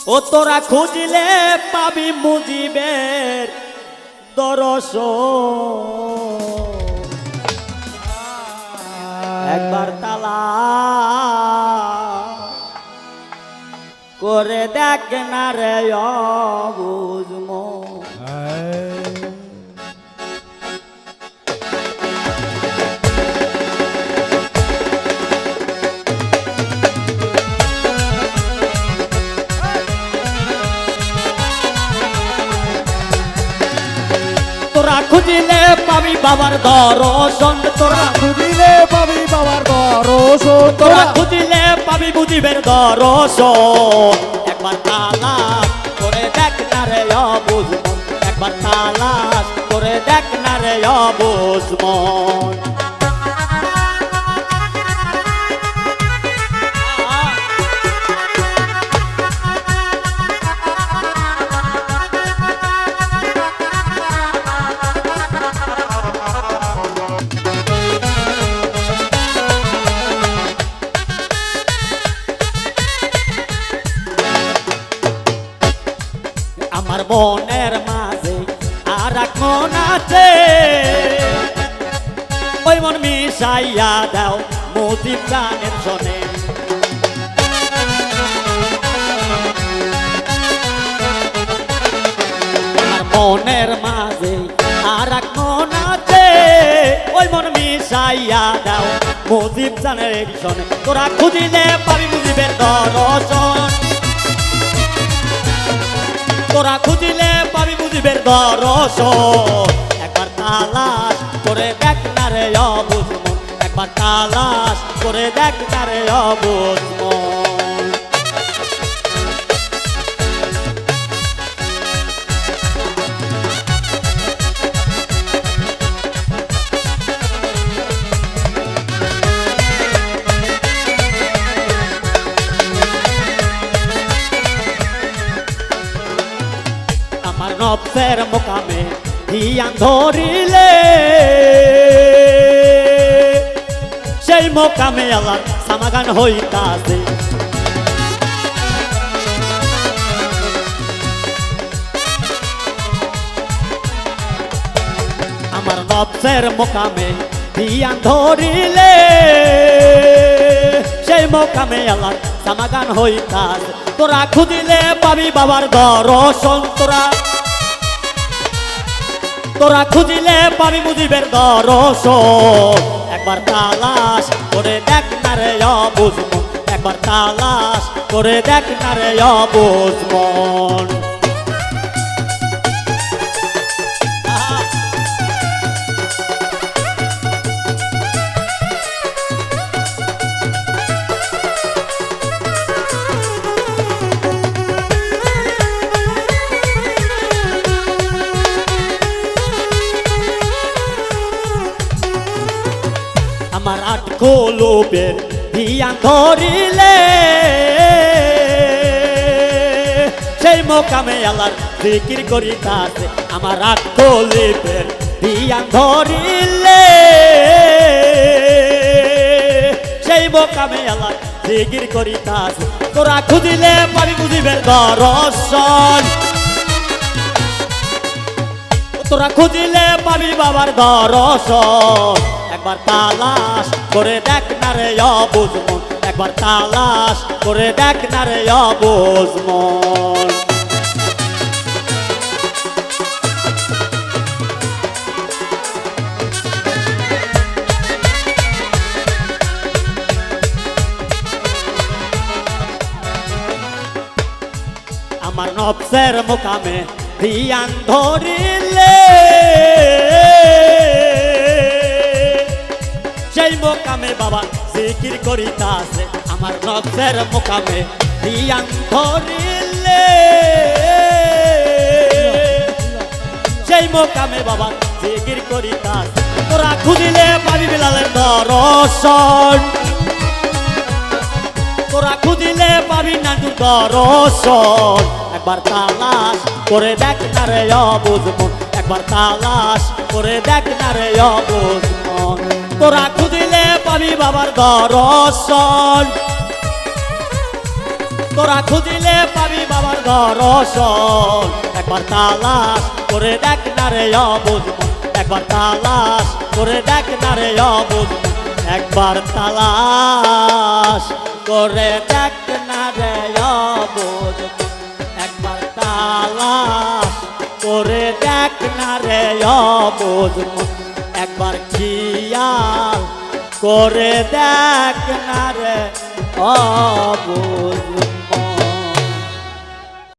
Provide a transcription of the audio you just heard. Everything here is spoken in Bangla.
ও তোরা খুঁজলে পাবি মুজিবের দর্শন, একবার তালা করে দেখ না রে বুঝমো। তোরা খুঁজিলে পাবি বাবার দর্শন, তোরা খুঁজিলে পাবি বাবার দর্শন, তোরা খুঁজিলে পাবি মুজিবের দর্শন। একবার তালাশ করে দেখ না রে বুঝমন, একবার তালাশ করে দেখ না রে বুঝমন। আমার মনের মাঝে আর এক মন আছে, ওই মন মিশাইয়া দাও মুজিব গানের শোনে। আমার মনের মাঝে আর এক মন আছে, ওই মন মিশাইয়া দাও মুজিব গানের শোনে। তোরা খুঁজিলে পাবি মুজিবের দর্শন, তোরা খুঁজিলে পাবি মুজিবের দর্শন। একবার তালাশ করে দেখ না রে বুঝমন, একবার তালাশ করে দেখ না রে বুঝমন। আমার নবসের মোকামে ধিয়ান ধরিলে, সেই মোকামে আল্লাহ সমাগান হইতাছে। আমার নবসের মোকামে ধিয়ান ধরিলে, সেই মোকামে আল্লাহ সমাগান হইতাছে। তোরা খুঁজিলে পাবি বাবার দর্শন, তোরা খুঁজিলে পাবি মুজিবের দর্শন। একবার তালাশ করে দেখ না রে বুঝমন, একবার তালাশ করে দেখ না রে বুঝমন। আমার আট কলবের ধিয়ান ধরিলে, সেই মোকামে আল্লাহর জিকির করিতাছে। আমার আট কলবের ধিয়ান ধরিলে, সেই মোকামে আল্লাহর জিকির করিতাছে। তোরা খুঁজিলে পাবি মুজিবের দর্শন, তোরা খুঁজিলে পাবি বাবার দর্শন। একবার তালাশ করে দেখ না রে বুঝমন, একবার তালাশ করে দেখ না রে বুঝমন। আমার নবসের মোকামে ধিয়ান ধরিলে, সেই মোকামে বাবা জিকির করিতাছে। আমার নবসের মোকামে ধিয়ান ধরিলে, সেই মোকামে বাবা জিকির করিতাছে। তোরা খুঁজিলে পাবি বিলালের দর্শন, তোরা খুঁজিলে পাবি নানুর দর্শন। একবার তালাশ করে দেখ না রে বুঝমন, একবার তালাশ করে দেখ না রে বুঝমন। তোরা খুঁজিলে পাবি বাবার দর্শন, তোরা খুঁজিলে পাবি বাবার দর্শন একবার তালাশ করে দেখ না রে অবুঝ মন একবার তালাশ করে দেখ না রে অবুঝ মন একবার তালাশ করে দেখ না রে অবুঝ মন একবার তালাশ করে দেখ না রে অবুঝ মন একবার খেয়াল করে দেখ না রে অবুঝ